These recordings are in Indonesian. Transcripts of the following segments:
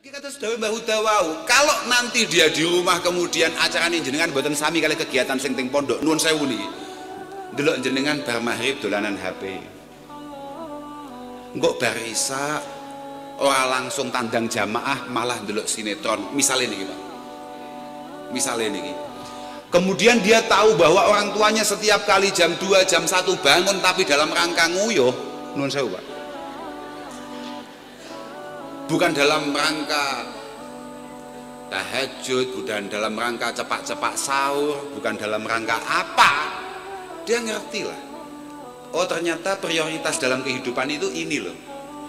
Kata sudah Mbah Huda wau, kalau nanti dia di rumah kemudian acara ini jenengan mboten sami kali kegiatan sing teng pondok nuwun sewu niki. Ndelok jenengan bar maghrib dolanan HP. Engko bar isya ora langsung tandang jamaah malah ndelok sinetron. Misalnya niki, Pak. Misalnya niki. Kemudian dia tahu bahwa orang tuanya setiap kali jam 2, jam 1 bangun tapi dalam rangka nguyuh, nuwun sewu, Pak. Bukan dalam rangka tahajud, bukan dalam rangka cepat-cepat sahur, bukan dalam rangka apa. Dia ngerti lah. Oh ternyata prioritas dalam kehidupan itu ini loh.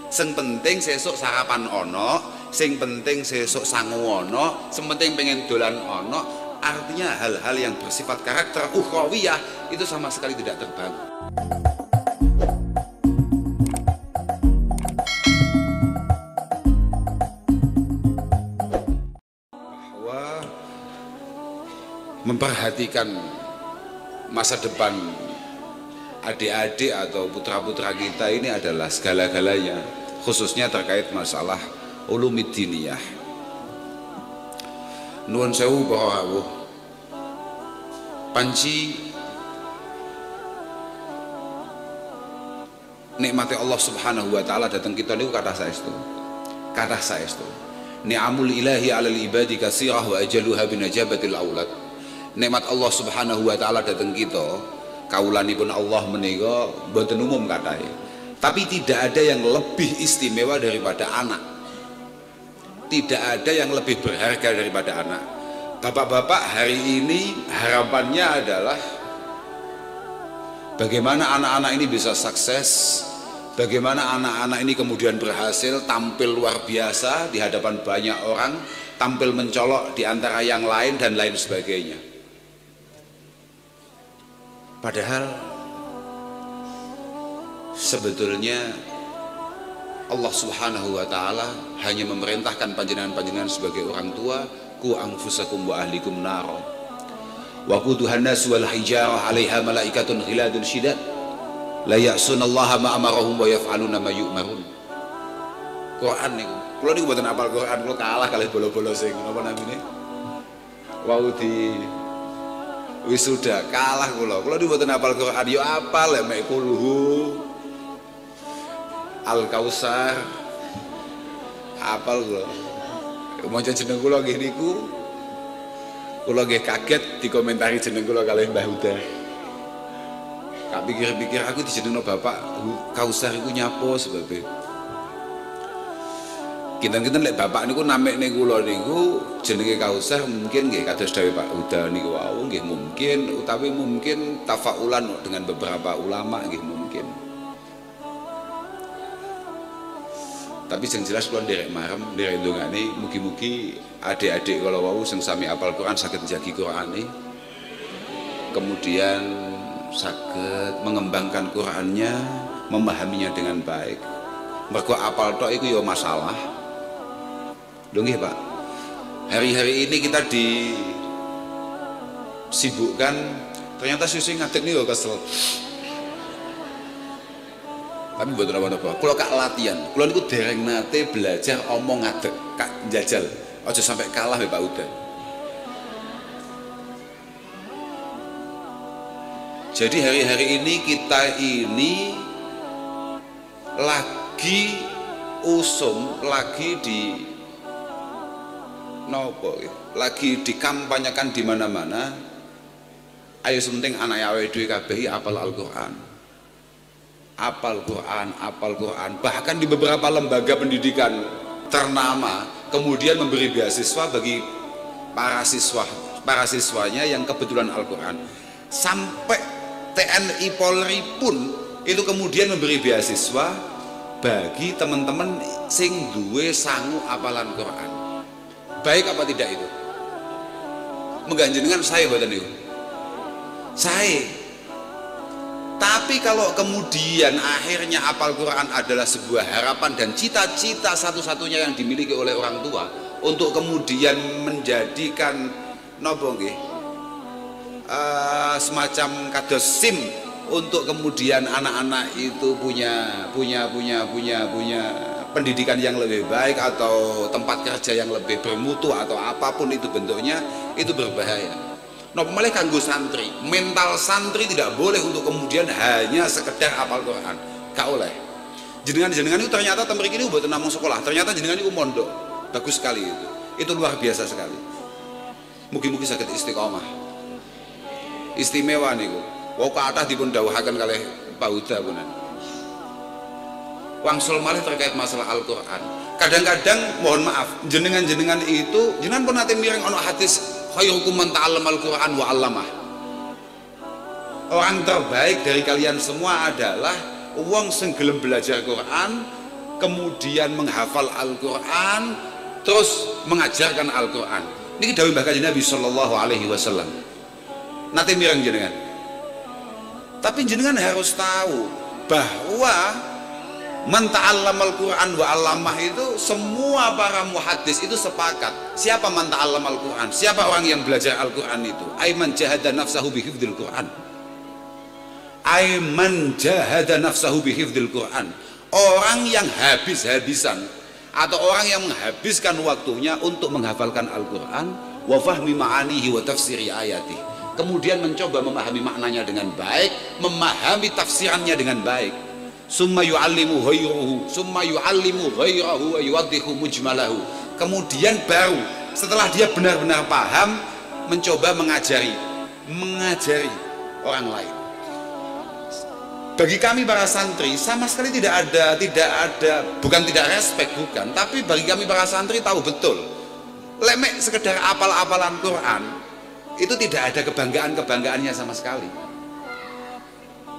Sing penting sesuk sarapan ono, sing penting sesuk sangu ono, sing penting pengen dolan ono. Artinya hal-hal yang bersifat karakter ukhrawiyah itu sama sekali tidak terbangun. Memperhatikan masa depan adik-adik atau putra-putra kita ini adalah segala-galanya, khususnya terkait masalah ulumiddiniyah. Nuwun sewu para rawuh, panci nikmati Allah Subhanahu wa taala datang kita niku kathah saestu. Kathah saestu. Ni'amul ilahi 'alal ibadi katsirah wa ajaluha binajabatil aulad. Nikmat Allah Subhanahu wa taala datang kita, kaulanipun Allah menika mboten umum katanya. Tapi tidak ada yang lebih istimewa daripada anak. Tidak ada yang lebih berharga daripada anak. Bapak-bapak hari ini harapannya adalah bagaimana anak-anak ini bisa sukses, bagaimana anak-anak ini kemudian berhasil tampil luar biasa di hadapan banyak orang, tampil mencolok di antara yang lain dan lain sebagainya. Padahal sebetulnya Allah Subhanahu wa taala hanya memerintahkan panjenengan-panjenengan sebagai orang tua, ku anfusakum wa ahlikum naro wa quduhan nas wal hijarah 'alaiha malaikatun ghiladun syidad la ya'sunallaha ma amarahum wa yaf'aluna ma yu'marun. Quran niku. Kula niku mboten hafal Quran, kula kalah kalih bolo-bolo sing napa namine? Wau di wisuda kalah kula niku mboten hafal Quran, yo apal ya mek kulhu Al Kausar apal kula. Maca jeneng kula nggih niku kula nggih kaget dikomentari jeneng kula kalih Mbah Huda. Kak pikir-pikir aku dijenengno Bapak Kausar iku nyapo sebabe. Kinten-kinten lek bapak niku namekne kula niku jenenge Kausar mungkin nggih kados dawuh Pak Huda niku wau nggih mungkin, utawi mungkin tafaulan dengan beberapa ulama nggih mungkin. Tapi yang jelas kula nderek marem nderek ndongane mugi-mugi adik-adik kala wau sing sami apal Quran saged njagi Qurane. Kemudian saged mengembangkan Qur'annya, memahaminya dengan baik. Mergo apal tok iku ya masalah. Lho nggih Pak, hari-hari ini kita disibukkan, ternyata susu ngadeg nih kesel. Tapi buat apa-apa, kalau kak latihan, kalau niku dereng nate belajar omong ngadeg, kak jajal, aja sampai kalah ya Pak Uda. Jadi hari-hari ini kita ini lagi usum, lagi lagi dikampanyekan di mana-mana. Ayo sementing anak awake dhewe kabeh apal Al-Qur'an. Apal Quran, apal Quran. Bahkan di beberapa lembaga pendidikan ternama kemudian memberi beasiswa bagi para siswanya yang kebetulan Al-Qur'an. Sampai TNI Polri pun itu kemudian memberi beasiswa bagi teman-teman sing duwe sangu apalan Quran. Baik apa tidak itu? Mengganjenengan saya mboten niku. Saya. Tapi kalau kemudian akhirnya apal Quran adalah sebuah harapan dan cita-cita satu-satunya yang dimiliki oleh orang tua untuk kemudian menjadikan nopo nggih semacam kados SIM untuk kemudian anak-anak itu punya pendidikan yang lebih baik atau tempat kerja yang lebih bermutu atau apapun itu bentuknya, itu berbahaya. Napa malih kanggo santri, mental santri tidak boleh untuk kemudian hanya sekedar hafal Quran, gak oleh. Jenengan itu ternyata mriki niku mboten namung sekolah, ternyata jenengan itu mondok. Bagus sekali itu. Itu luar biasa sekali. Mugi-mugi saged istiqomah. Istimewa niku. Wong kathah dipun dawuhaken kalih Pak Huda punan. Wangsul malih terkait masalah Al-Qur'an. Kadang-kadang mohon maaf, jenengan itu jenengan pun nate mireng ana hadis khairukum man ta'allamal Qur'an wa 'allamah. Orang terbaik dari kalian semua adalah wong sing gelem belajar Quran, kemudian menghafal Al-Qur'an, terus mengajarkan Al-Qur'an. Niki dawuh Mbah Kanjeng Nabi sallallahu alaihi wasallam. Nate mireng jenengan. Tapi jenengan harus tahu bahwa man ta'allamal Qur'an wa 'allamah itu semua para muhaddis itu sepakat. Siapa man ta'allamal Qur'an? Siapa orang yang belajar Al-Qur'an itu? Aiman jahada nafsahu bi hifdzil Qur'an. Aiman jahada nafsahu bi hifdzil Qur'an. Orang yang habis-habisan atau orang yang menghabiskan waktunya untuk menghafalkan Al-Qur'an wa fahmi ma'anihi wa tafsiri ayatihi. Kemudian mencoba memahami maknanya dengan baik, memahami tafsirannya dengan baik. Summa yu'allimu ghayrahu, summa yu'allimu ghayrahu wa yuwaddihu mujmalahu. Kemudian baru setelah dia benar-benar paham, mencoba mengajari orang lain. Bagi kami para santri sama sekali tidak ada bukan tidak respect, bukan, tapi bagi kami para santri tahu betul lemek sekedar apal-apalan Quran itu tidak ada kebanggaannya sama sekali.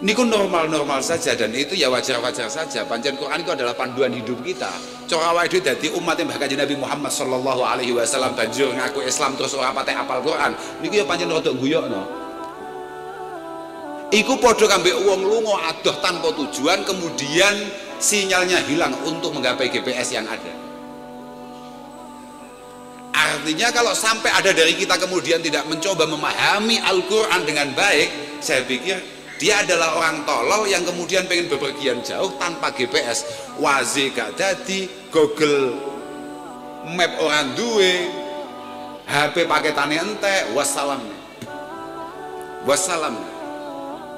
Niku normal saja, dan itu ya wajar saja. Pancen Quran itu adalah panduan hidup kita. Cara awake dhewe dadi umat Mbah Kanjeng Nabi Muhammad sallallahu alaihi wasallam banjur ngaku Islam terus ora pateh apal Quran. Niku ya pancen rada guyokno. Iku padha kambek wong lunga adoh tanpa tujuan, kemudian sinyalnya hilang untuk menggapai GPS yang ada. Artinya kalau sampai ada dari kita kemudian tidak mencoba memahami Al-Quran dengan baik, saya pikir dia adalah orang tolol yang kemudian pengen bepergian jauh tanpa GPS. Waze gak dadi, Google Map orang duwe, HP paketane entek, wassalam.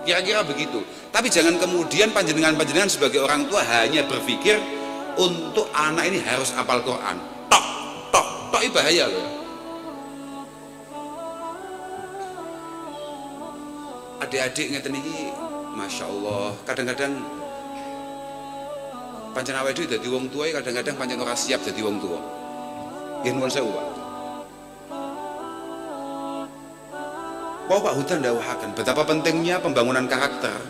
Kira-kira begitu. Tapi jangan kemudian panjenengan sebagai orang tua hanya berpikir untuk anak ini harus hafal Quran. Tok bahaya loh. Adik-adik ngeten iki, masya Allah, kadang-kadang pancen awake dhewe dadi wong tuwa, kadang-kadang pancen ora siap dadi wong tuwa. Nggih nuwun sewu, Pak. Pak Huda ndawuhaken betapa pentingnya pembangunan karakter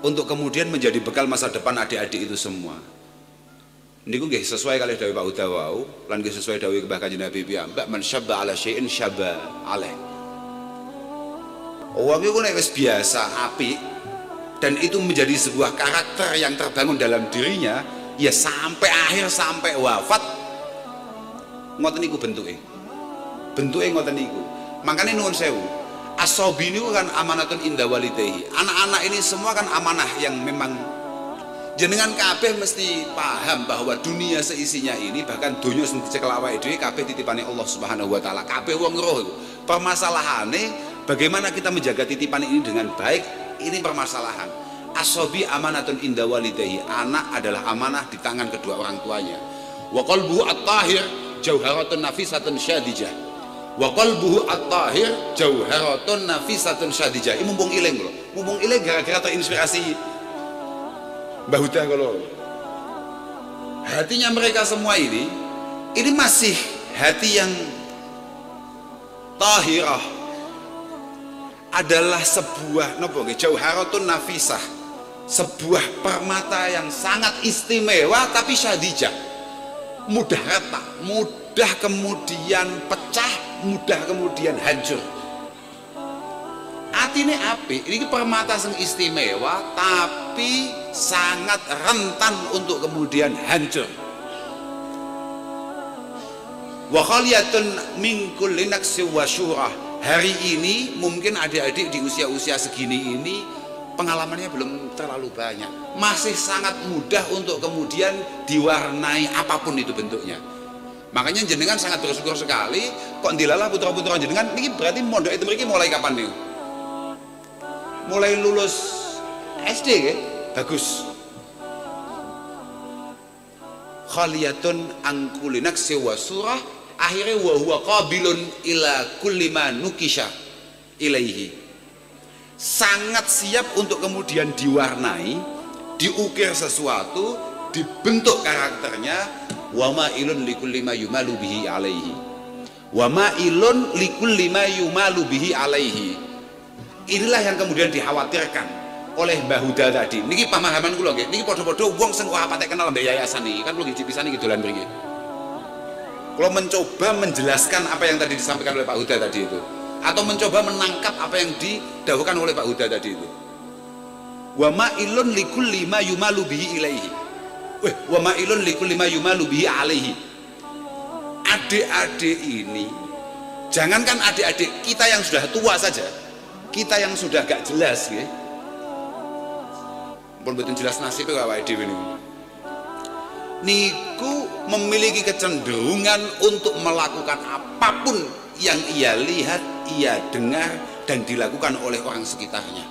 untuk kemudian menjadi bekal masa depan adik-adik itu semua. Niku nggih sesuai kalih dawuh Pak Huda wau, lan nggih sesuai dawuh Mbah Kanjeng Nabi piyambak, man syabba ala syai'in syabba alaih. Wong iku nek wis biasa apik dan itu menjadi sebuah karakter yang terbangun dalam dirinya, ya sampai akhir, sampai wafat ngoten niku bentuke ngoten niku. Makanya nuwun sewu, as-sobi niku kan amanatun inda walidayhi. Anak-anak ini semua kan amanah yang memang jenengan kabeh mesti paham bahwa dunia seisinya ini, bahkan dunia sing dicekel awake dhewe kabeh titipane Allah Subhanahu wa taala. Kabeh wong roh iku. Permasalahane bagaimana kita menjaga titipan ini dengan baik, ini permasalahan. As-sobi amanatun inda walidayhi. Anak adalah amanah di tangan kedua orang tuanya. Wa qalbuhu at-tahir jauharatun nafisatun syadijah. Wa qalbuhu at-tahir jauharatun nafisatun syadijah. Ini mumpung iling lho. Mumpung iling gara-gara terinspirasi Mbah Huda kalau hatinya mereka semua ini masih hati yang tahirah, adalah sebuah jauharatun nafisah, sebuah permata yang sangat istimewa tapi syadijah, mudah retak, mudah kemudian pecah, mudah kemudian hancur. Atine apik, ini permata yang istimewa tapi sangat rentan untuk kemudian hancur. Wa khaliyatun min kulli naqsi wa syurah. Hari ini mungkin adik-adik di usia-usia segini ini pengalamannya belum terlalu banyak, masih sangat mudah untuk kemudian diwarnai apapun itu bentuknya. Makanya jenengan sangat bersyukur sekali kok dilalah putra-putra jenengan ini berarti mondok itu mereka mulai kapan nih? Mulai lulus SD ya? Bagus. Khaliyatun angkulinak sewa surah akhirnya wa huwa qabilun ila kulli ma nukisha ilaihi. Sangat siap untuk kemudian diwarnai, diukir sesuatu, dibentuk karakternya. Wa ma'ilun likulli ma yumalu bihi alaihi. Wa ma'ilun likulli ma yumalu bihi alaihi. Inilah yang kemudian dikhawatirkan oleh Mbah Huda tadi. Niki pemahaman kula nggih. Niki padha-padha wong sing kok apate kenal mbek yayasan iki. Kan kula nggih pisan iki dolan mriki. Kula mencoba menjelaskan apa yang tadi disampaikan oleh Pak Huda tadi itu, atau mencoba menangkap apa yang didhawuhkan oleh Pak Huda tadi itu. Wa ma'ilun likulli ma yumalu bihi ilaihi. Wa ma'ilun likulli ma yumalu bihi alaihi. Adik-adik ini, jangankan adik-adik kita yang sudah tua saja, kita yang sudah gak jelas nggih. Pun mboten jelas nasibnya awake dhewe niku memiliki kecenderungan untuk melakukan apapun yang ia lihat, ia dengar dan dilakukan oleh orang sekitarnya.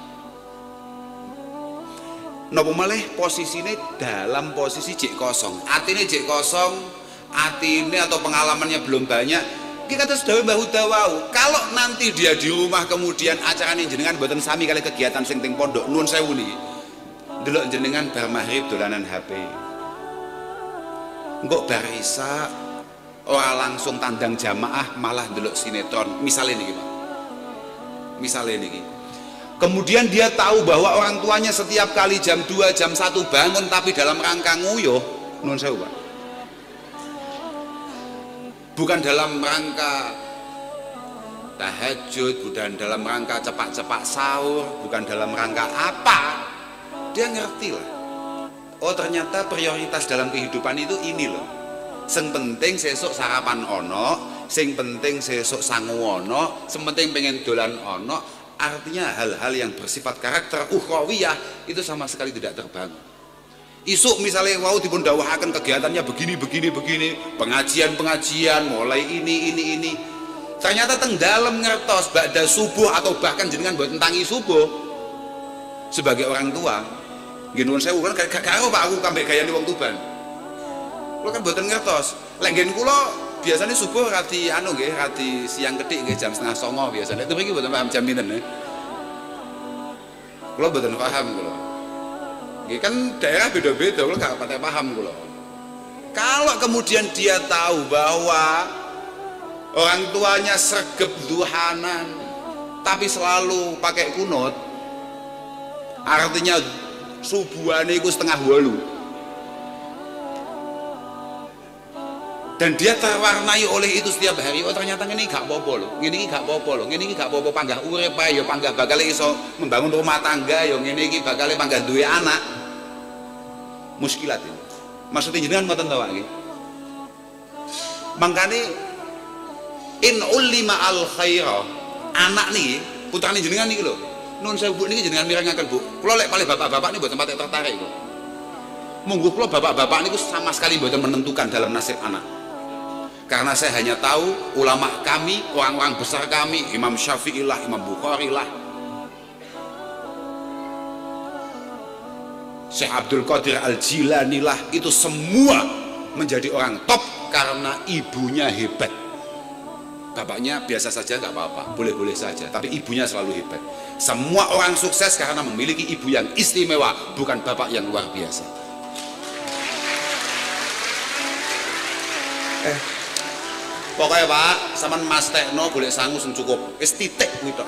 Napa malih posisine dalam posisi jek kosong, atine jek kosong, atine atau pengalamannya belum banyak. Kita kata sedaya Mbah Huda wau, kalau nanti dia di rumah kemudian acarane jenengan mboten sami kali kegiatan sing teng pondok, nuwun sewu niki. Delok jenengan bar maghrib dolanan HP. Engkok bar isya ora langsung tandang jamaah malah delok sinetron. Misalnya niki, Pak. Misalnya niki. Kemudian dia tahu bahwa orang tuanya setiap kali jam 2, jam 1 bangun tapi dalam rangka nguyuh, nuwun sewu, Pak. Bukan dalam rangka tahajud, bukan dalam rangka cepat-cepat sahur, bukan dalam rangka apa. Dia ngerti lah. Oh ternyata prioritas dalam kehidupan itu ini loh. Sing penting sesuk sarapan ono, sing penting sesuk sangu ono, sing penting pengen dolan ono. Artinya hal-hal yang bersifat karakter ukhrawiyah itu sama sekali tidak terbangun. Isuk misalnya mau dipun dawuhaken kegiatannya begini, pengajian mulai ini. Ternyata teng dalem ngertos ba'da subuh atau bahkan jenengan buat tentangi subuh sebagai orang tua. Nggih nuwun sewu kan gak karo Pak aku kambek gayane wong Tuban. Kula kan mboten ngertos. Lek ngen kula biasanya subuh rati nggih, rati siang ketik nggih jam 8:30 biasanya. Itu mriki mboten paham jam pinten nggih. Kula mboten paham kula. Nggih kan daerah beda-beda, kula gak pati paham kula. Kalau kemudian dia tahu bahwa orang tuanya sregep duhanan tapi selalu pakai kunut, artinya subuhane iku 7:30. Dan dia terwarnai oleh itu setiap hari. Oh ternyata ini gak apa-apa loh, ini gak apa-apa loh, ini gak apa-apa panggah urip ae ya, panggah bakal iso membangun rumah tangga ya, ngene iki bakal panggah duwe anak. Muskilat ini. Maksudnya jenengan mboten to nggih. Mangkane in ulima al khaira, anak niki putrane jenengan niki lho. Nun sewu niki jenengan mirengaken Bu. Kula lek paling bapak-bapak niki mboten pati tertarik kok. Monggo kula bapak-bapak niku sama sekali mboten menentukan dalam nasib anak. Karena saya hanya tahu ulama kami, orang-orang besar kami, Imam Syafi'i lah, Imam Bukhari lah, Syekh Abdul Qadir Al-Jilani lah, itu semua menjadi orang top karena ibunya hebat. Bapaknya biasa saja nggak apa-apa, boleh-boleh saja, tapi ibunya selalu hebat. Semua orang sukses karena memiliki ibu yang istimewa, bukan bapak yang luar biasa. Pokoknya Pak, sampean Mas Tekno boleh sangu sing cukup, wis titik kuwi tok.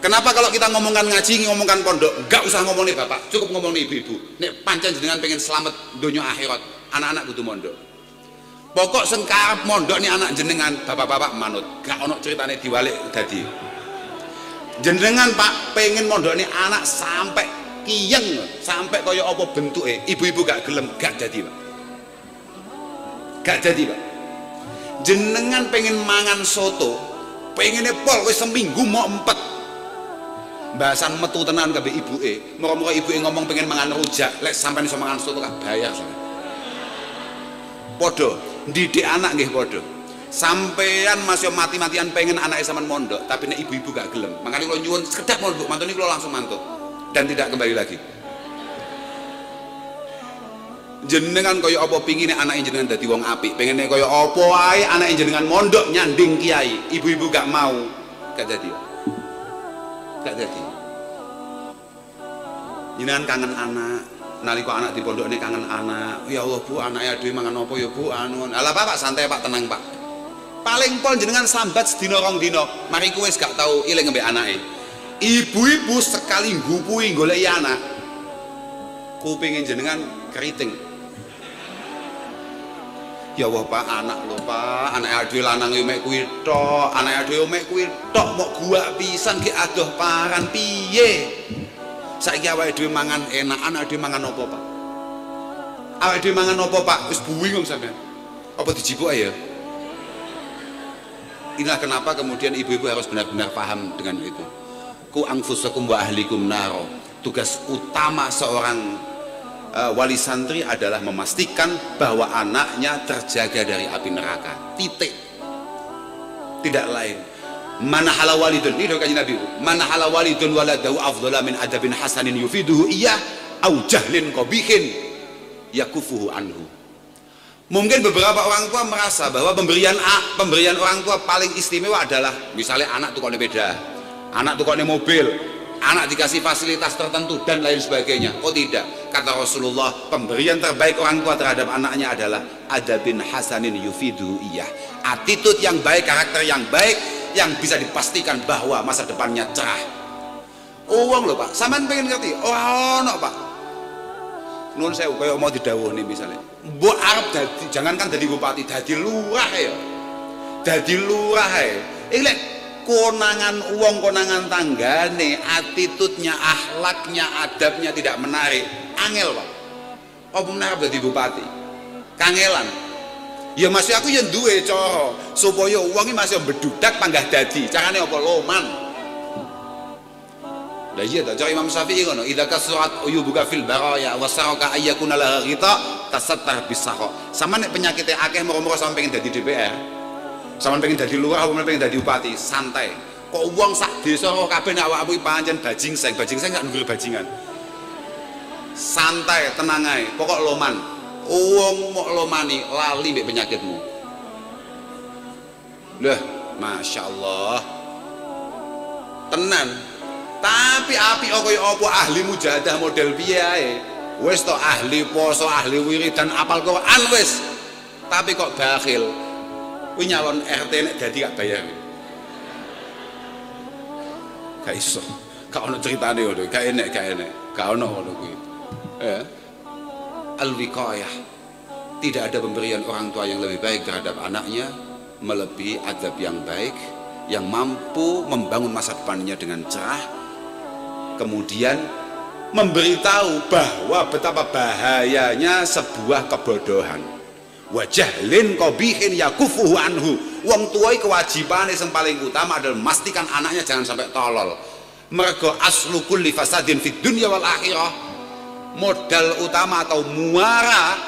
Kenapa kalau kita ngomongkan ngaji, ngomongkan pondok, enggak usah ngomongin bapak, cukup ngomongin ibu-ibu. Nek pancen jenengan pengen selamat donya akhirat, anak-anak kudu mondok. Pokok sing karep mondok nih anak jenengan, bapak-bapak manut, gak ono ceritane diwalik dadi. Jenengan Pak pengen mondok nih anak sampai kiyeng, sampai kaya apa bentuke, ibu-ibu gak gelem, gak jadi Pak. Gak jadi Pak. Jenengan pengen mangan soto, pengennya pol wis seminggu mau 4. bahasan metu tenan kabeh ibuke. Moro-moro ibuke ngomong pengen mangan rujak, lek sampean iso mangan soto gak bayar sampean. Padha ndidik anak nggih padha. Sampean masih mati-matian pengen anaknya sampean mondok, tapi nek ibu-ibu gak gelem. Makanya kalau nyuwun sekedap mondok, mantune kula langsung mantuk dan tidak kembali lagi. Jenengan kaya apa pingine anake jenengan dadi wong apik, pengene kaya apa wae anake jenengan mondok nyanding kiai, ibu-ibu gak mau, gak dadi. Gak dadi. Jenengan kangen anak, nalika anak di pondokne kangen anak. Ya Allah Bu, anake dhewe mangan apa ya Bu? Anu. Alah Pak, santai Pak, tenang Pak. Paling pol jenengan sambat sedina rong dina, mari kowe wis gak tau iling mbek anake. Ibu-ibu sekali ngupui goleki anak, kupingin jenengan keriting. Ya Allah Pak, anak lho Pak, anak dhewe lanang yo mek kuwi tok, anak dhewe mek kuwi tok, mok gua pisan ki adoh paran piye? Saiki awake dhewe mangan enak, anak dhewe mangan apa Pak? Awake dhewe mangan apa Pak? Wis bingung sampean. Apa dijipuk ya? Inilah kenapa kemudian ibu-ibu harus benar-benar paham dengan itu. Ku anfusakum wa ahlikum naro. Tugas utama seorang wali santri adalah memastikan bahwa anaknya terjaga dari api neraka. Titik. Tidak lain. Mana hala walidun, ini doa Nabi. Mana hala walidun waladahu afdhala min adabin hasanin yufiduhu iyah au jahlin qabihin yakufuhu anhu. Mungkin beberapa orang tua merasa bahwa pemberian orang tua paling istimewa adalah misalnya anak tukone beda, anak tukone mobil, anak dikasih fasilitas tertentu dan lain sebagainya. Oh tidak, kata Rasulullah, pemberian terbaik orang tua terhadap anaknya adalah adabin hasanin yufidu iyah, attitude yang baik, karakter yang baik yang bisa dipastikan bahwa masa depannya cerah. Uang loh Pak, sampean pengen ngerti? Oh no Pak, nun saya kayak mau didawuh nih misalnya, mbok arep dadi, jangankan dadi bupati, dadi lurah ya, dadi lurah ya. Iki konangan uang, konangan tanggane, attitude-nya, akhlaknya, adabnya tidak menarik, angel Pak. Apa menarep dadi bupati? Kangelan. Ya masih aku yang duwe cara supaya uangnya masih bedudak panggah dadi. Carane apa? Loman. Lah iya ta, cara Imam Syafi'i ngono, idza kasurat uyubuka fil baraya wa saraka ayyakuna laha ghita tasattar bisakha. Sama nek penyakitnya akeh moro-moro sampe pengen dadi DPR. Sama pengen dadi lurah, apa pengen dadi bupati, santai. Kok uang sak desa kabeh nek awakmu pancen bajingseng gak nduwe bajingan. Santai, tenang ae, pokok loman. Uang mok lomani lali mbek penyakitmu. Lah, Masya Allah. Tenan. Tapi api kaya apa ahli mujahadah model piye ae. Wis to ahli poso, ahli wiridan, apal Quran wis. Tapi kok bakhil. Kuwi nyalon RT nek dadi gak bayar. Gak iso. Gak ono ceritane ngono, gak enek. Gak ono ngono kuwi. Al-wiqayah. Tidak ada pemberian orang tua yang lebih baik terhadap anaknya melebihi adab yang baik yang mampu membangun masa depannya dengan cerah. Kemudian memberitahu bahwa betapa bahayanya sebuah kebodohan. Wajahlin qabihin yakufuhu anhu. Wong tuai kewajibane yang paling utama adalah memastikan anaknya jangan sampai tolol. Mergo aslu kulli fasadin fid dunya wal akhirah. Modal utama atau muara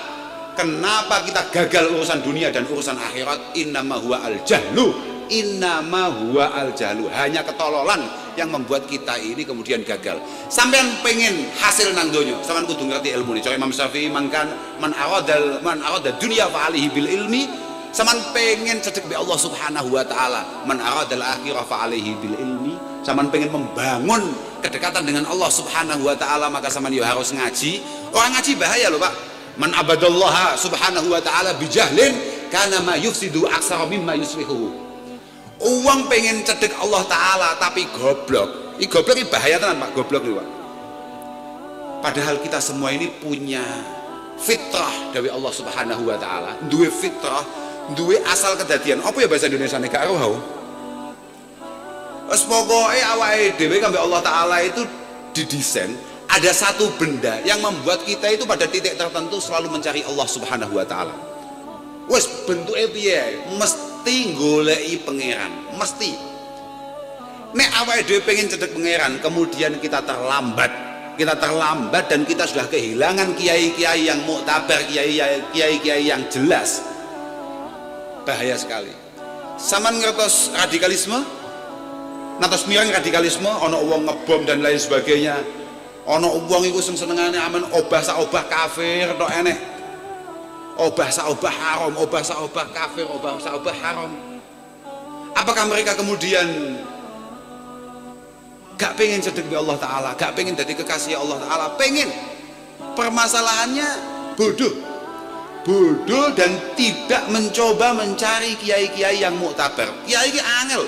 kenapa kita gagal urusan dunia dan urusan akhirat, innama huwa al-jahlu. Innama huwa al-jahlu, hanya ketololan yang membuat kita ini kemudian gagal. Sampean pengen hasil nang donya, sampean kudu ngerti ilmu ini. Cara Imam Syafi'i man arada dunya fa alihi bil ilmi. Sampean pengen cedek be Allah Subhanahu wa taala, man aradal akhirah fa alihi bil ilmi. Sampean pengen membangun kedekatan dengan Allah Subhanahu wa taala, maka sampean yo harus ngaji. Orang ngaji bahaya loh Pak. Man abadallaha Subhanahu wa taala bijahlin kana ma yufsidu aksara mimma yuslihu. Uang pengen cedek Allah Ta'ala tapi goblok. Ini goblok ini bahaya tenan Pak, goblok nih Pak. Padahal kita semua ini punya fitrah dari Allah Subhanahu wa Ta'ala. Duwe fitrah, duwe asal kedadian. Apa ya bahasa Indonesia nih? Gak roh. Wes pokoke awake dhewe kanggo Allah Ta'ala itu didesain ada satu benda yang membuat kita itu pada titik tertentu selalu mencari Allah Subhanahu wa Ta'ala. Wes bentuke piye? Mesti goleki pangeran, mesti. Nek awake dhewe pengen cedhek pangeran, kemudian kita terlambat dan kita sudah kehilangan kiai-kiai yang muktabar, kiai-kiai yang jelas. Bahaya sekali. Saman ngertos radikalisme, natos mirang radikalisme, ono wong ngebom dan lain sebagainya. Ono wong iku sing senengane amen obah sak obah kafir tok enek. Obah sak obah haram, obah sak obah kafir, obah sak obah haram. Apakah mereka kemudian gak pengen cedek Allah Ta'ala, gak pengen jadi kekasih Allah Ta'ala? Pengen. Permasalahannya bodoh dan tidak mencoba mencari kiai-kiai yang muktabar. Kiai ki angel.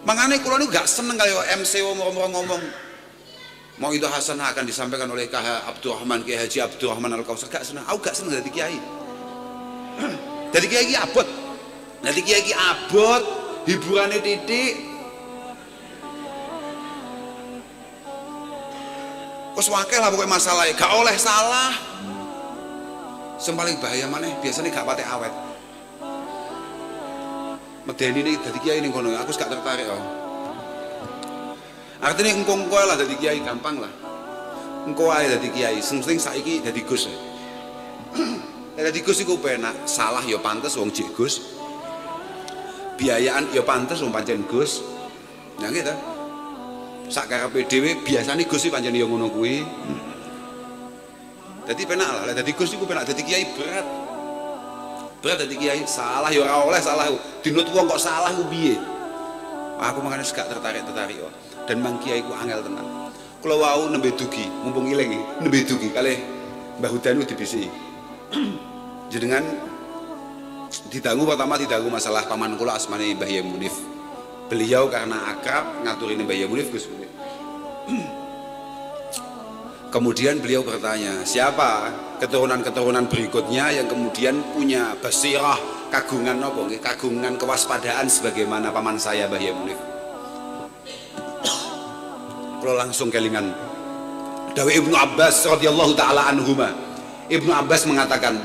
Makanya kula niku gak seneng kaya MC ngomong mau itu hasanah akan disampaikan oleh KH Abdurrahman, Kiai Haji Abdurrahman Al-Kausar. Gak seneng. Aku gak seneng jadi kiai. Jadi kiai ki abot. Jadi kiai ki abot, hiburannya titik. Kos wakil lah pokoknya masalahnya, gak oleh salah. Yang paling bahaya maneh biasanya gak pati awet. Medeni ini jadi kiai ini kono, aku gak tertarik oh. Artinya engkau lah jadi kiai gampang lah. Engkau aja jadi kiai, sing saiki jadi gus. Jadi gus iku penak, salah ya pantes wong jek gus. Biayaan ya pantes wong pancen gus. Nah gitu. Sak karepe dhewe biasane Gus iki pancen ya ngono kuwi. Dadi penak lah, dadi Gus iku penak, dadi kiai berat. Berat dadi kiai, salah ya ora oleh salah. Dinut wong kok salah ku piye? Aku makane gak tertarik kok. Dan mang kiai ku angel tenan. Kula wau nembe dugi, mumpung ilang iki, nembe dugi kalih Mbah Hudan dibisi. Jenengan didangu pertama didangu masalah paman kula asmane Mbah Yai Munif. Beliau karena akrab ngaturin Mbah Yai Munif Gus. Kemudian beliau bertanya, siapa keturunan-keturunan berikutnya yang kemudian punya basirah, kagungan apa? Kagungan kewaspadaan sebagaimana paman saya Mbah Yai Munif. Kalau langsung kelingan dawuh Ibnu Abbas radhiyallahu taala anhuma. Ibnu Abbas mengatakan,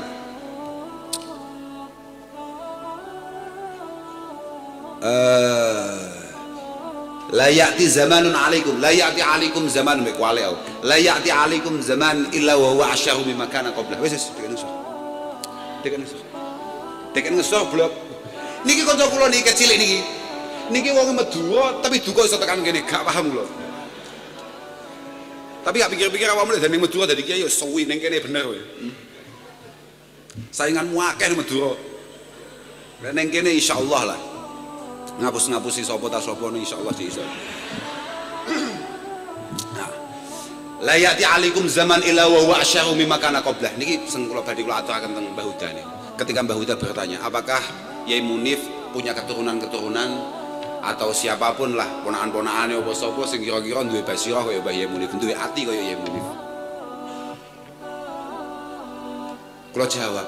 la ya'ti zamanun alaikum, la ya'ti alaikum zaman mekwale au, la ya'ti alaikum zaman illa wa huwa asyaru mimma kana qabla. Wis deken ngesor blok. Niki kanca kula niki kecilik niki. Niki wong Madura tapi duka iso tekan kene, gak paham kula. Tapi gak pikir-pikir awakmu lek dene Madura dadi kiai yo suwi ning kene bener kowe. Sainganmu akeh ning Madura. Lek ning kene insyaallah lah. Ngapus-ngapusi sapa ta sapa insyaallah iso. Nah. La ya'ti alaikum zaman illa wa huwa asyaru mimma kana qablah. Niki sing kula badhe kula aturaken teng Mbah Huda niki. Ketika Mbah Huda bertanya, apakah Yai Munif punya keturunan-keturunan atau siapapun lah ponakan-ponakane apa sapa sing kira-kira duwe basirah kaya Mbah Yai Munif, duwe ati kaya Yai Munif. Kula jawab,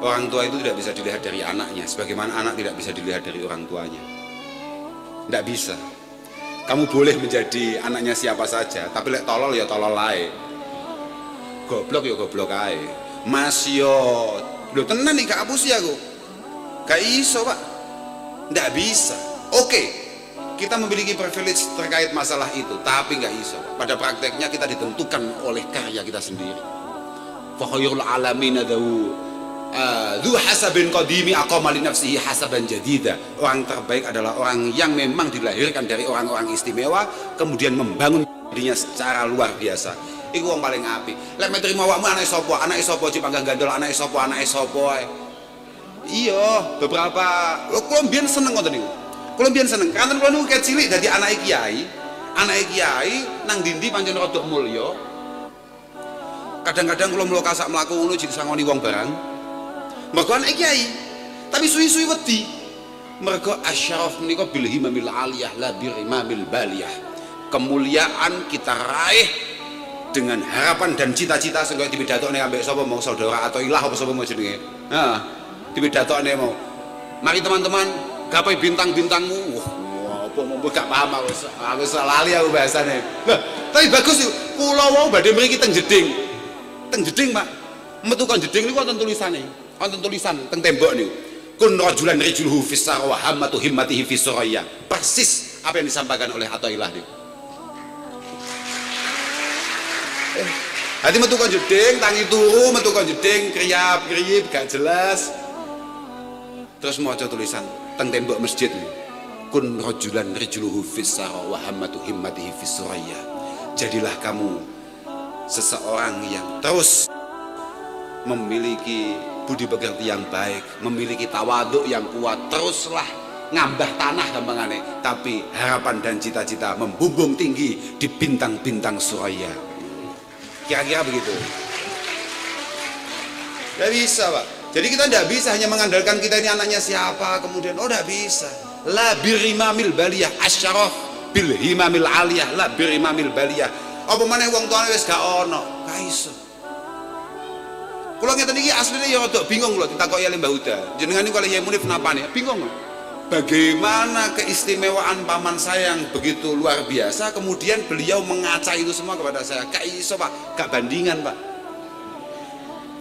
orang tua itu tidak bisa dilihat dari anaknya, sebagaimana anak tidak bisa dilihat dari orang tuanya. Tidak bisa. Kamu boleh menjadi anaknya siapa saja, tapi lek tolol ya tolol ae. Goblok ya goblok ae. Mas yo, lho tenan nih gak hapus ya aku. Gak iso pak. Tidak bisa. Oke, kita memiliki privilege terkait masalah itu, tapi gak iso. Pada prakteknya kita ditentukan oleh karya kita sendiri. Fa khairul alamin dzu hasabin qadimi aqama li nafsihi hasaban jadida. Orang terbaik adalah orang yang memang dilahirkan dari orang-orang istimewa kemudian membangun dirinya secara luar biasa. Iku wong paling apik. Lek metrimo awakmu anake sapa? Anake sapa Cipanggang Gandol, anake sapa? Anake sapa ae. Iya, beberapa kula mbiyen seneng ngoten niku. Kula mbiyen seneng. Kanten kula niku kecilik dadi anake kiai. Anake kiai nang ndi-ndi pancen rada mulya. Kadang-kadang kula mloka sak mlaku ngono disangoni wong barang. Mergo anak kiai, tapi suwi-suwi wedi. Mergo asyaraf menika bil himamil aliyah la bil imamil baliyah. Kemuliaan kita raih dengan harapan dan cita-cita sing kaya dipidhatokne ambek sapa mau saudara atau ilah apa sapa mau jenenge. Nah, dipidhatokne mau. Mari teman-teman, gapai bintang-bintangmu. Wah, apa mau gak paham aku lali aku bahasane. Lah, tapi bagus itu. Kula wau badhe mriki teng jeding. Teng jeding, Pak. Metu kan jeding niku wonten tulisane. Wonten tulisan teng tembok niku. Kun rajulan rijluhu fis sarwa hammatu himmatihi fis suraya. Persis Apa yang disampaikan oleh Athaillah niku? Hati metu kon jeding, tangi turu, metu kon jeding, kriyap-kriyip gak jelas. Terus maca tulisan teng tembok masjid nih. Kun rajulan rijluhu fis sara wa hammatu himmatihi fis suraya. Jadilah kamu seseorang yang terus memiliki budi pekerti yang baik, memiliki tawaduk yang kuat, teruslah ngambah tanah gampangane, tapi harapan dan cita-cita membumbung tinggi di bintang-bintang suraya. Kira-kira begitu. Tidak bisa, Pak. Jadi kita tidak bisa hanya mengandalkan kita ini anaknya siapa, kemudian tidak bisa. La birimamil baliyah asyaraf bil himamil aliyah, la birimamil baliyah. Apa maneh wong tuane wis gak ono, gak iso. Kula ngeten iki asline ya rada bingung kula ditakoki oleh Mbah Huda. Jenengan niku kali Yai Munif napane? Bingung. Bagaimana keistimewaan paman saya yang begitu luar biasa, kemudian beliau mengaca itu semua kepada saya. Gak iso, Pak, gak bandingan, Pak.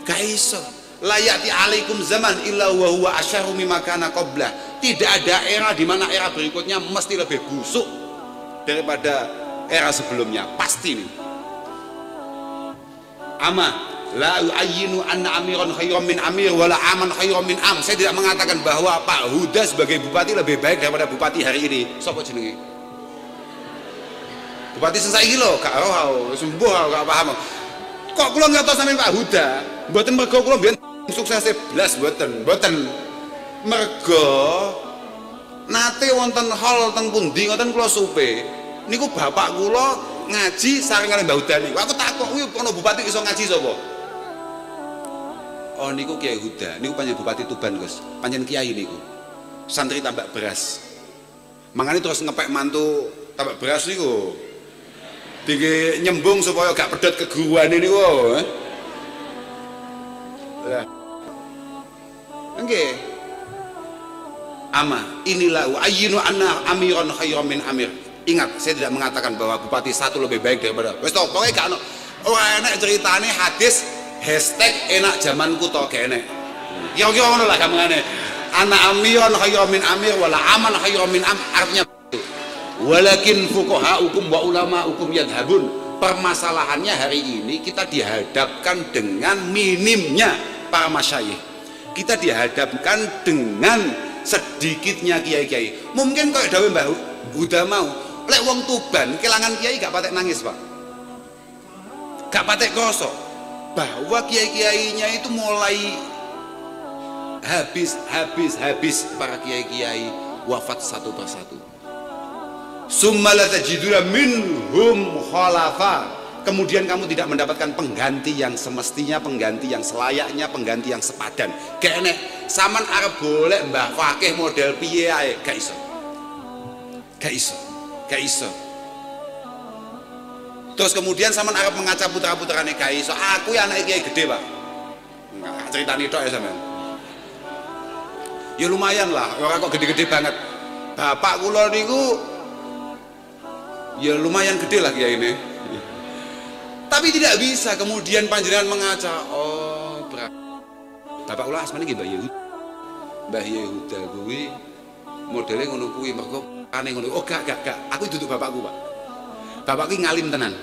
Gak iso. Layati alaikum zaman illa wa huwa asyaru mimma kana qablah. Tidak ada era di mana era berikutnya mesti lebih busuk daripada era sebelumnya, pasti nih. Ama la yu'ayyinu anna amiran khairan min amir wala aman khairan min am. Saya tidak mengatakan bahwa Pak Huda sebagai bupati lebih baik daripada bupati hari ini. Sapa jenenge? Bupati saiki lho, gak roh, sembuh gak paham. Kok kula nggak tahu sampean Pak Huda? Mboten mergo kula mbiyen sukses blas mboten. Mergo nate wonten hall teng pundi ngoten kula supe. Niku bapak kula ngaji sareng kali Mbah Huda niku. Aku takok kuwi ana bupati iso ngaji sapa? Oh niku Kiai Huda, niku panjenengan Bupati Tuban Gus, panjenengan Kiai niku. Santri tambak beras. Mangane terus ngepek mantu tambak beras niku. Dike nyembung supaya gak pedhot keguruan niku. Lah. Nggih. Ama inilah ayyinu anna amiran khairan min amir. Ingat, saya tidak mengatakan bahwa bupati satu lebih baik daripada. Wis to, pokoke gak ono. Ora enak ceritane hadis #enak zamanku to kene. Kira-kira ngono lah gampangane. Ana amiran khairan min amir wala aman khairan min am, artinya itu. Walakin fuqahaukum wa ulamaukum yadhhabun. Permasalahannya hari ini kita dihadapkan dengan minimnya para masyayikh. Kita dihadapkan dengan sedikitnya kiai-kiai. Mungkin kayak dawuh Mbah Huda mau, lek wong Tuban kelangan kiai gak patek nangis, Pak. Gak patek krasa bahwa kiai-kiainya itu mulai habis para kiai-kiai wafat satu persatu. Summa la tajiduna minhum khalafa. Kemudian kamu tidak mendapatkan pengganti yang semestinya, pengganti yang selayaknya, pengganti yang sepadan. Gak enek saman arep golek Mbah Fakih model piye ae, gak iso. Terus kemudian sampean arep mengaca putra-putrane gak iso. Aku ya anak kiai gede, Pak. Enggak ceritani tok ya sampean. Ya lumayan lah, ora kok gede-gede banget. Bapak kula niku ya lumayan gede lah kiai ini. Tapi tidak bisa kemudian panjenengan mengaca, oh Bapak kula asmane nggih Mbah Yehud. Mbah Yehuda kuwi modele ngono kuwi mergo ane ngono. Oh gak. Aku duduk bapakku, Pak. Bapak kuwi ngalim tenan.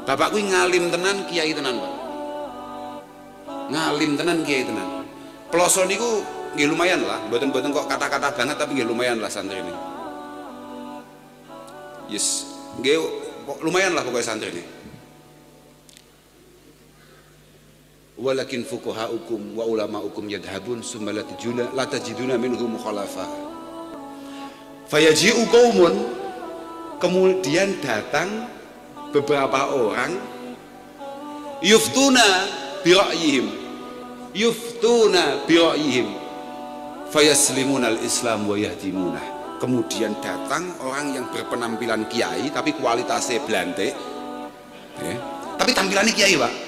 Bapak kuwi ngalim tenan, kiai tenan, Pak. Ngalim tenan, kiai tenan. Ploso niku nggih lumayan lah, mboten kok kata-kata banget tapi nggih lumayan lah santri ini. Yes, nggih lumayan lah pokoknya santri ini. Walakin fuqahaukum wa ulamaukum yadhhabun summa la tajiduna minhum khalafa. Fayaji'u qaumun, kemudian datang beberapa orang yuftuna bira'yihim fayaslimuna al-islam wa yahdimunah. Kemudian datang orang yang berpenampilan kiai tapi kualitasnya blantik ya. Tapi tampilannya kiai, Pak.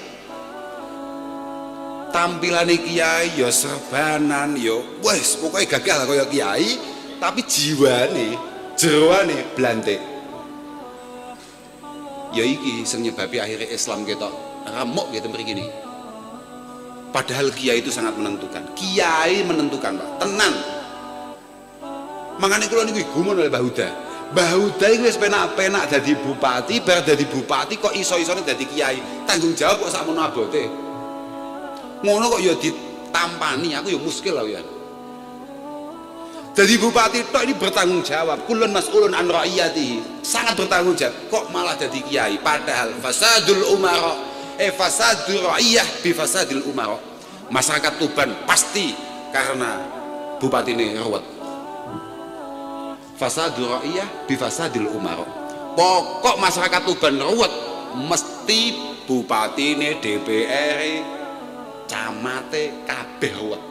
Tampilannya kiai ya serbanan ya wes pokoknya gagal lah kaya kiai, tapi jiwane jeroane blantik. Ya iki sing nyebabi akhirnya Islam ketok remuk gitu mriki ini. Padahal kiai itu sangat menentukan. Kiai menentukan, Pak. Tenan. Makanya kula niku gumun oleh Mbah Huda. Mbah Huda iki wis penak-penak dadi bupati, bar dadi bupati kok iso-isone dadi kiai. Tanggung jawab kok sakmono abote. Ngono kok ya ditampani, aku ya muskil lah ya. Jadi bupati tok ini bertanggung jawab, kulun mas'ulun an ra'iyatihi, sangat bertanggung jawab. Kok malah jadi kiai? Padahal fasadul umara, fasadul ra'iyah bi fasadil umara. Masyarakat Tuban pasti karena bupati ini ruwet. Fasadul ra'iyah bi fasadil umara. Pokok masyarakat Tuban ruwet, mesti bupati ini, DPR, camate kabeh ruwet.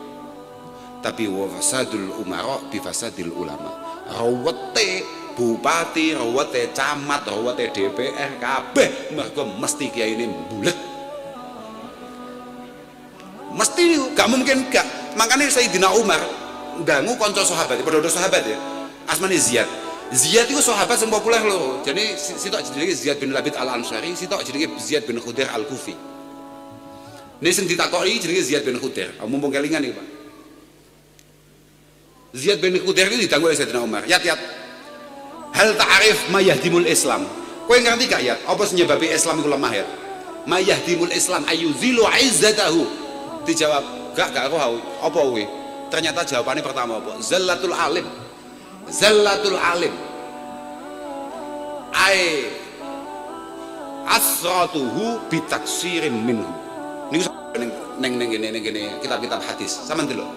Tapi wa fasadul umara bi fasadil ulama. Rawete bupati, rawete camat, rawete DPR kabeh mergo mesti kiai ini bulet. Mesti gak mungkin gak. Makanya Sayyidina Umar ndangu kanca sahabat, padha sahabat ya. Asmane Ziyad. Ziyad itu sahabat sing populer lho. Jadi sitok jenenge Ziyad bin Labid Al-Ansari, sitok jenenge Ziyad bin Khudair Al-Kufi. Nek sing ditakoki jenenge Ziyad bin Khudair. Mumpung kelingan iki, Pak. Ziyad bin Khudair ini ditanggung oleh Sayyidina Umar. Yat hal ta'arif ma yahdimul Islam. Kowe ngerti gak Yat apa senyebabi Islam iku lemah ya? Ma yahdimul Islam ayuzilu izzatahu. Dijawab gak roh apa kuwi? Ternyata jawabannya pertama apa? Zallatul alim. Zallatul alim. Ai asratuhu bitaksirin minhu. Niku neng ngene kitab-kitab hadis. Sampeyan delok.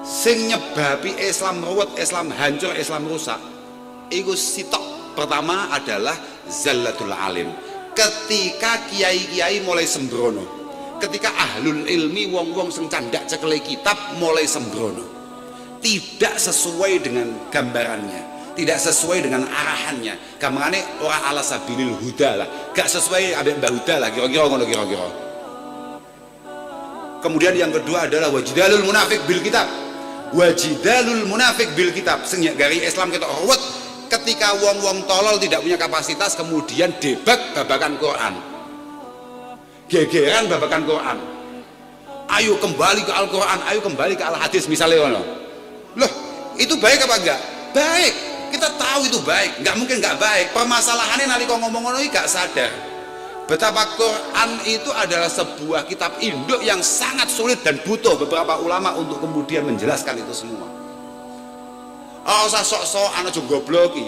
Sing nyebabi Islam ruwet, Islam hancur, Islam rusak iku sitok pertama adalah zallatul alim. Ketika kiai-kiai mulai sembrono, ketika ahlul ilmi wong-wong sing candak cekele kitab mulai sembrono, tidak sesuai dengan gambarannya, tidak sesuai dengan arahannya, gampangane ora ala sabilil huda lah, gak sesuai ambek Mbah Huda lah, kira-kira ngono kira-kira. Kemudian yang kedua adalah wajidalul munafik bil kitab. Wajidalul munafik bil kitab, sing gari Islam ketok ruwet ketika wong-wong tolol tidak punya kapasitas kemudian debat babakan Quran, gegeran babakan Quran. Ayo kembali ke Al-Quran, ayo kembali ke Al-Hadis misalnya ngono. Loh, itu baik apa enggak? Baik, kita tahu itu baik, nggak mungkin nggak baik. Permasalahannya nalika ngomong ngono iki gak sadar betapa Quran itu adalah sebuah kitab induk yang sangat sulit dan butuh beberapa ulama untuk kemudian menjelaskan itu semua. Oh, usah sok-sok ana jo gobloki.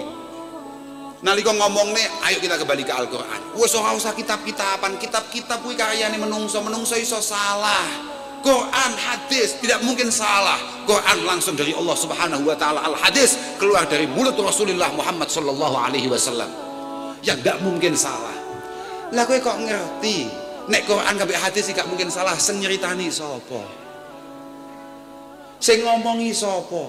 Nalika ngomong nih, ayo kita kembali ke Al-Quran. Wes ora usah kitab-kitaban, kitab-kitab kuwi karyane menungso iso salah. Quran, hadis tidak mungkin salah. Quran langsung dari Allah Subhanahu wa taala, Al-Hadis keluar dari mulut Rasulullah Muhammad sallallahu alaihi wasallam. Yang tidak mungkin salah. Lah kowe kok ngerti nek Quran kabeh hadis gak mungkin salah, sing nyeritani sapa? Sing ngomongi sapa?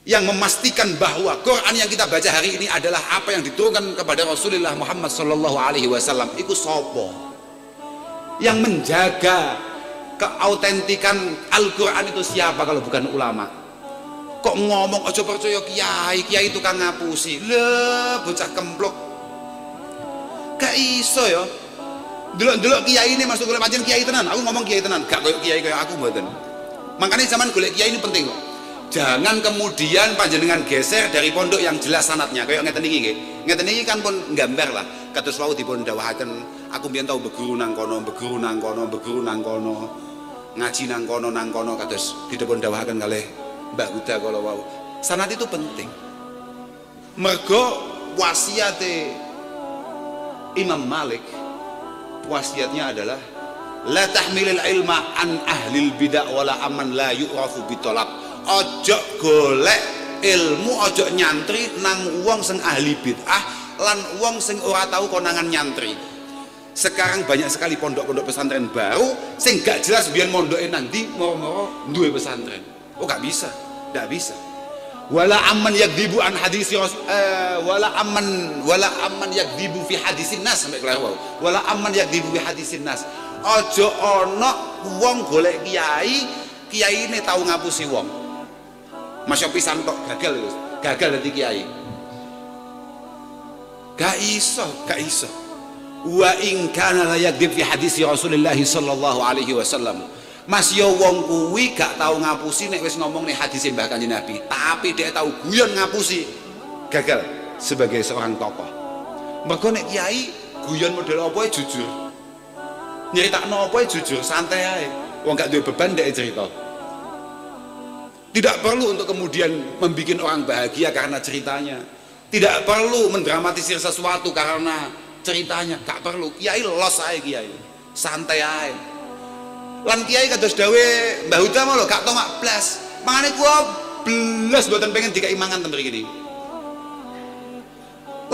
Yang memastikan bahwa Quran yang kita baca hari ini adalah apa yang diturunkan kepada Rasulullah Muhammad sallallahu alaihi wasallam iku sapa? Yang menjaga keautentikan Al-Quran itu siapa kalau bukan ulama? Kok ngomong aja percaya kiai tukang ngapusi. Le bocah kemplok. Gak iso ya. Delok kiai ini masuk golek pancen kiai tenan. Aku ngomong kiai tenan, gak koyo kiai kayak aku mboten. Makanya zaman golek kiai ini penting kok. Jangan kemudian panjenengan geser dari pondok yang jelas sanatnya. Kayak ngeten iki nggih. Ngeten iki kan pun nggambar lah. Kados wau dipun dawuhaken, aku mbiyen tau beguru nang kono, ngaji nang kono kados dipun dawuhaken kalih Mbah Huda kala wau. Sanat itu penting. Mergo wasiate Imam Malik, wasiatnya adalah la tahmilil ilma an ahlil bidah wala aman la yu'rafu bitolab. Ojo golek ilmu, ojo nyantri nang wong sing ahli bid'ah lan wong sing ora tahu konangan nyantri. Sekarang banyak sekali pondok-pondok pesantren baru sing gak jelas biyen mondoke nang ndi, moro-moro duwe pesantren. Oh gak bisa, gak bisa. Wala amman yakdzibu an hadisi wala amman yakdzibu fi hadisin nas, sampai kelar wae. Wala amman yakdzibu fi hadisin nas. Aja ana wong golek kiai ini tahu ngapusi wong. Masya pisan kok gagal dadi kiai. Gak iso. Wa in kana la yakdzib fi hadisi Rasulullah sallallahu alaihi wasallam. Mas yo wong kuwi gak tau ngapusi nek wis ngomong nih hadis Mbah Kanjeng Nabi, tapi dia tahu guyon ngapusi. Gagal sebagai seorang tokoh. Mergo nek kiai guyon model apa jujur. Nyeritakno apa jujur, santai ae. Wong gak duwe beban ndek cerita. Tidak perlu untuk kemudian membuat orang bahagia karena ceritanya. Tidak perlu mendramatisir sesuatu karena ceritanya. Gak perlu. Kiai los ae kiai. Santai ae. Lan kiai kados dawe Mbah Huda mau lho gak tomak blas. Mangane kula blas mboten pengen dikai mangan ten mriki niki.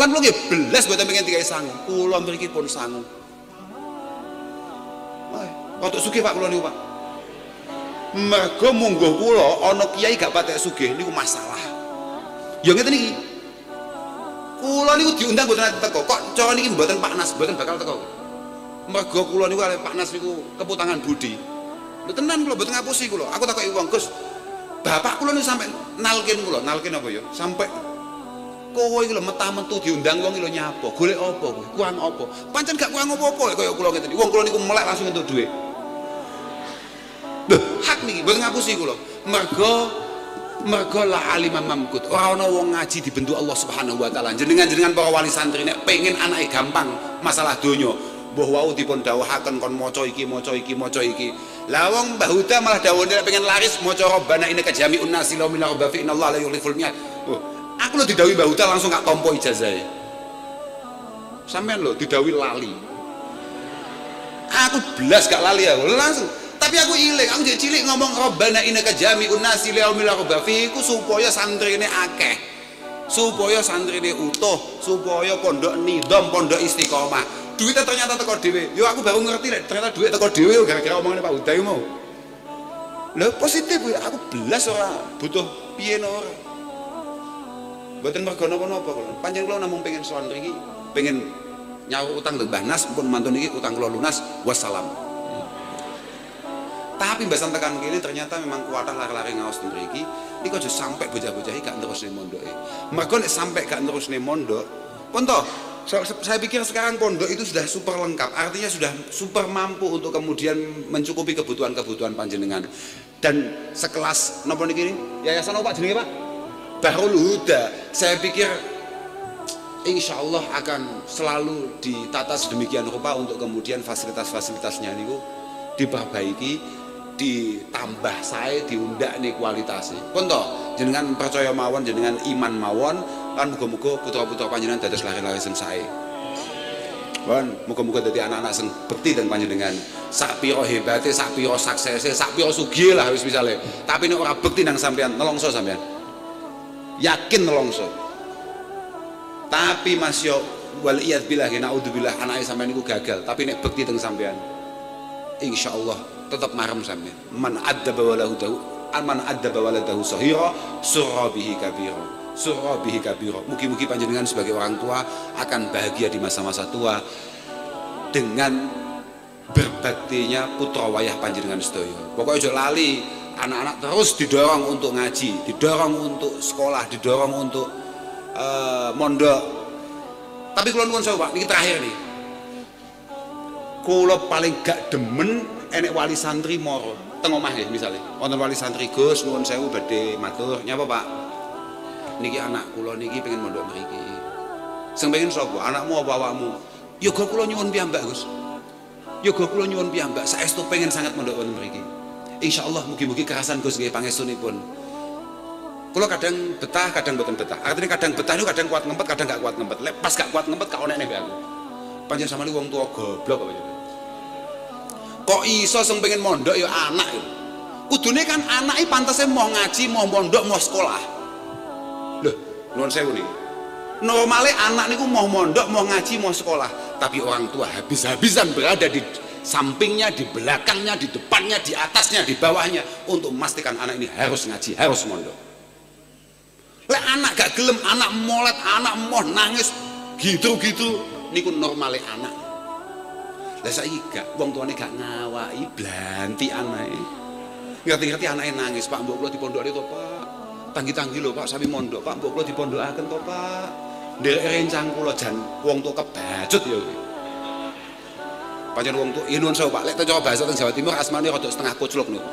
Lan kula nggih blas mboten pengen dikai sangu. Kula mriki pun sangu. Wah, rodok sugih Pak kula niku Pak. Mergo mungguh kula ana kiai gak patek sugih niku masalah. Ya ngeten iki. Kula niku diundang mboten teko. Kok cara niki mboten Pak Nas, mboten bakal teko. Mergo kula niku kali Pak Nas niku keputangan budi. Lho tenan kula mboten ngapusi kula. Aku takoki wong, Gus, bapak kula niku sampe nalkin kula, nalkin apa ya? Sampe kowe iki lho metah-metu diundang wong iki lho nyapa, golek apa kowe? Kurang apa? Pancen gak kurang apa-apa kaya kula ngeten. Wong kula niku melek langsung entuk dhuwit. Lho, hak niki mboten ngapusi kula. Mergo la alimam mamkut. Ora ana wong ngaji dibentuk Allah Subhanahu wa taala. Jenengan para wali santri nek pengen anake gampang masalah donya, mbah wau dipun dawuhaken kon maca iki, maca iki, maca iki. Lah wong Mbah Huda malah dawuhne nek pengen laris maca Rabbana innaka jami'un nasi la ilaha illa inna Allah la yukhliful mi'ad. Oh, aku lho didhawuhi Mbah Huda langsung gak tampa ijazahe. Sampeyan lho didhawuhi lali. Aku blas gak lali aku langsung. Tapi aku iling, aku jadi cilik ngomong Rabbana innaka jami'un nasi li yaumil la raiba fihi supaya santrine akeh. Supaya santrine utuh, supaya pondok nidom, pondok istiqomah. Duitnya ternyata teko dhewe. Yo aku baru ngerti nek ternyata duit teko dhewe yo gara-gara omongane Pak Huda mau. Lho positif ya, aku belas ora butuh piye ora. Mboten mergo napa-napa kula. Pancen kula namung pengen sowan mriki, pengen nyaur utang Mbah Nas pun mantun iki utang kula lunas wassalam. Tapi mbasan tekan kene ternyata memang kuatah lari-lari ngaos mriki niku aja sampai bocah-bocah iki gak terusne mondoke. Mergo nek sampai gak terusne mondok, pun toh saya pikir sekarang pondok itu sudah super lengkap, artinya sudah super mampu untuk kemudian mencukupi kebutuhan-kebutuhan panjenengan. Dan sekelas napa niki yayasan apa Pak jenenge Pak? Bahrul Huda. Saya pikir insya Allah akan selalu ditata sedemikian rupa untuk kemudian fasilitas-fasilitasnya niku diperbaiki, ditambah saya diundak nih kualitasnya. Pun toh jenengan percaya mawon, jenengan iman mawon, kan muga-muga putra-putra panjenengan dados lari-lari sing sae. Pun muga-muga dadi anak-anak sing bekti dan panjenengan. Sak pira hebate, sak pira suksese, sak pira sugih lah wis misale. Tapi nek ora bekti nang sampean, nelongso sampean. Yakin nelongso. Tapi Mas yo wal iyad billah naudzubillah anake sampean niku gagal, tapi nek bekti teng sampean insyaallah tetap marem sampean. Man adzaba waladahu sahira surra bihi kabira. Surra bihi kabira. Mugi-mugi panjenengan sebagai orang tua akan bahagia di masa-masa tua dengan berbaktinya putra wayah panjenengan sedaya. Pokoknya aja lali, anak-anak terus didorong untuk ngaji, didorong untuk sekolah, didorong untuk mondok. Tapi kula nuwun sewu Pak, niki terakhir nih. Kula paling gak demen enek wali santri moro teng omah nggih misale. Wonten wali santri Gus nuwun sewu badhe matur, nyapa Pak? Niki anak kula niki pengen mondok mriki. Sing pengen sapa? Anakmu apa awakmu? Yoga kula nyuwun piyambak Gus. Yoga kula nyuwun piyambak, saestu pengen sangat mondok wonten mriki. Insyaallah mugi-mugi kerasan Gus nggih pangestunipun. Kula kadang betah, kadang mboten betah. Artinya kadang betah niku kadang kuat ngempet, kadang gak kuat ngempet. Lek pas gak kuat ngempet gak onek nek aku. Pancen sampeyan wong tua goblok apa ya? Kok iso sing pengen mondok ya anak ya. Kudune kan anake pantese mau ngaji, mau mondok, mau sekolah. Loh, nuwun sewu niki. Normale anak niku mau mondok, mau ngaji, mau sekolah, tapi orang tua habis-habisan berada di sampingnya, di belakangnya, di depannya, di atasnya, di bawahnya untuk memastikan anak ini harus ngaji, harus mondok. Lek anak gak gelem, anak molet, anak moh nangis gitu-gitu niku normale anak. Lah saiki gak wong tuane gak ngawaki blanti anake. Ngerti-ngerti anake nangis, Pak mbok kula dipondokne to, Pak. Tanggi-tanggi lho, Pak, sami mondok, Pak, mbok kula dipondokaken to, Pak. Nderek rencang kula jan wong tuwa kebacut ya. Pancen wong tuwa nuwun sewu Pak, lek teng bahasa teng Jawa Timur asmane rada setengah kucluk niku.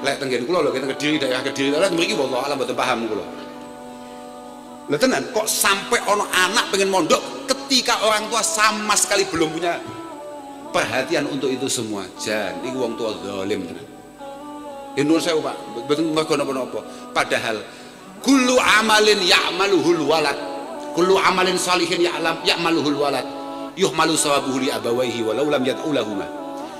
Lek teng kene kula lho teng Kediri daerah Kediri lek mriki wallah alam mboten paham kula. Lha tenan kok sampai ono anak pengen mondok ketika orang tua sama sekali belum punya perhatian untuk itu semua. Jan iki wong tua zalim tenan. Nuwun sewu Pak, mboten mergo napa-napa. Padahal kullu amalin ya'maluhul walad. Kullu amalin salihin ya'maluhul walad. Yuhmalu sawabuhu li abawaihi walau lam yad'u lahuma.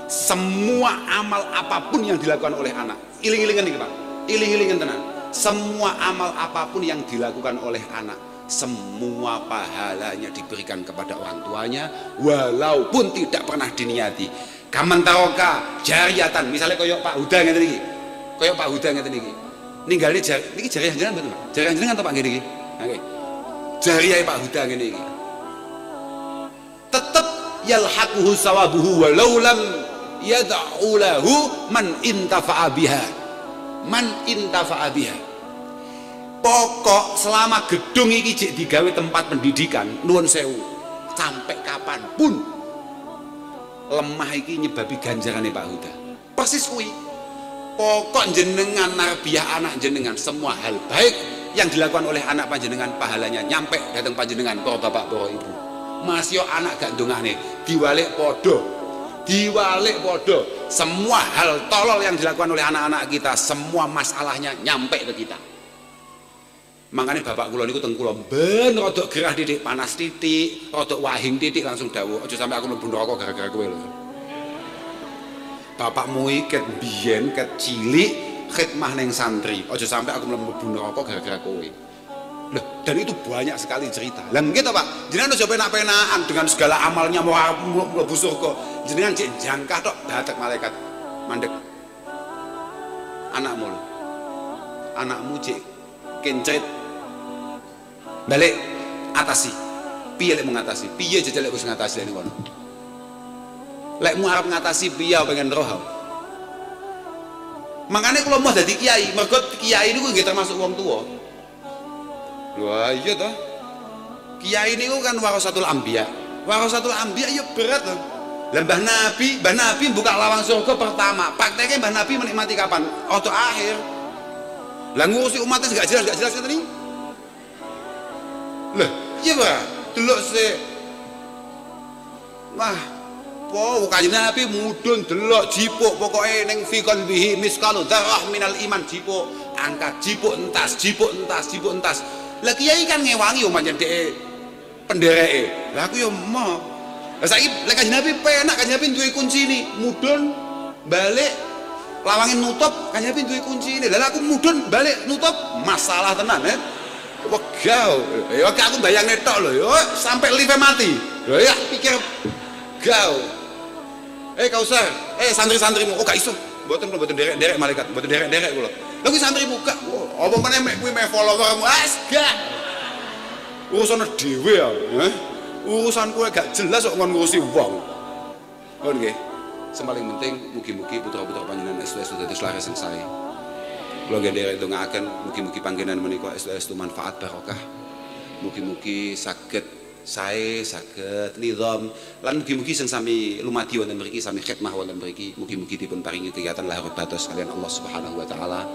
Semua amal apapun yang dilakukan oleh anak, iling-ilingan iki Pak. Iling-ilingan tenan. Semua amal apapun yang dilakukan oleh anak, semua pahalanya diberikan kepada orang tuanya walaupun tidak pernah diniati. Kaman taroka jariatan, misalnya koyok Pak Huda ngeten iki. Koyok Pak Huda ngeten iki. Ninggale niki jariah jenengan mboten Pak? Jariah jenengan to Pak ngene iki. Nggih. Jariah Pak Huda ngene iki. Tetep yalhaquhu sawabuhu walau lam yad'u lahu man intafa'a biha. Man intafa'a biha. Pokok selama gedung iki jek digawe tempat pendidikan, nuwun sewu, sampai kapanpun lemah iki nyebabi ganjarane Pak Huda. Persis kuwi. Pokok jenengan narbiyah anak jenengan, semua hal baik yang dilakukan oleh anak panjenengan pahalanya nyampe datang panjenengan para bapak para ibu. Mas yo anak gak ndongane diwalik podo. Diwalik podo. Semua hal tolol yang dilakukan oleh anak-anak kita, semua masalahnya nyampe ke kita. Makanya bapak kula niku teng kula ben rodok gerah titik, panas titik, rodok wahing titik langsung dawuh, aja sampai aku mlebu neraka gara-gara kowe lho. Bapakmu iki ket biyen ket cilik khidmah ning santri, aja sampai aku mlebu neraka gara-gara kowe. Loh, dan itu banyak sekali cerita. Lah gitu Pak, jenengan aja penak-penakan dengan segala amalnya mau mlebu surga. Jenengan cek jangkah tok dadak malaikat mandek. Anakmu lho. Anakmu cek kencet balik atasi. Piye lek mengatasi? Piye jejak lek wis ngatasi niku kono? Lekmu arep ngatasi piye pengen roh. Makanya kalau mau jadi kiai, mergo kiai niku nggih termasuk wong tua. Wah iya toh. Kiai niku kan warasatul anbiya. Warasatul anbiya ya berat toh. Lah Mbah Nabi buka lawang surga pertama. Prakteknya Mbah Nabi menikmati kapan? Waktu akhir. Lah ngurusi umatnya gak jelas ngeten iki. Lah, iya Pak. Delok sik. Wah, po Kanjeng Nabi mudhun delok jipuk pokoke ning fikon bihi miskalu dzarrah minal iman jipuk, angkat jipuk entas. Lah kiai kan ngewangi yo pancen dhek pendereke. Lah aku yo emoh. Lah saiki lek Kanjeng Nabi penak, Kanjeng Nabi duwe kunci ini, mudhun balik lawangin nutup, Kanjeng Nabi duwe kunci ini. Lah aku mudhun balik nutup, masalah tenan Wegau. Ya aku bayangne tok lho yo sampai live mati. Lho ya pikir gau. Kausar, santri-santrimu, gak iso. Mboten derek malaikat, mboten derek kula. Lha kuwi santri buka. Apa meneh mek kuwi mek followermu gak. Urusane dhewe ya. Urusan kowe gak jelas kok ngon ngurusi wong. Ngono nggih. Sing paling penting mugi-mugi putra-putra panjenengan estu-estu dados laris sing sae. Kula nderek ndongaaken mugi-mugi panggenan menika estu-estu manfaat barokah. Mugi-mugi saged sae saged nizam lan mugi-mugi sing sami lumadi wonten mriki sami khidmah wonten mriki mugi-mugi dipun paringi kegiatan lahir batos kalian Allah Subhanahu wa taala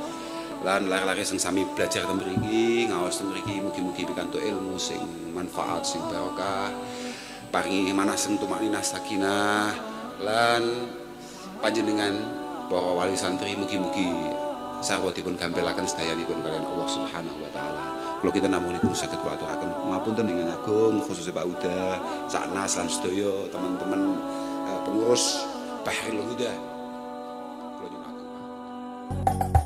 lan lare-lare sing sami belajar ten mriki ngaos ten mriki mugi-mugi pikantuk ilmu sing manfaat sing barokah paringi manas sing tumakninah sakinah lan panjenengan para wali santri mugi-mugi sarwa dipun gampelaken sedayanipun kalian Allah Subhanahu wa taala. Kalau kita namun itu sakit waktu akan ngapunten dengan agung khususnya Pak Huda, Saknas lan sedaya teman-teman pengurus Bahril Huda. Kalau nyuwun agung Pak.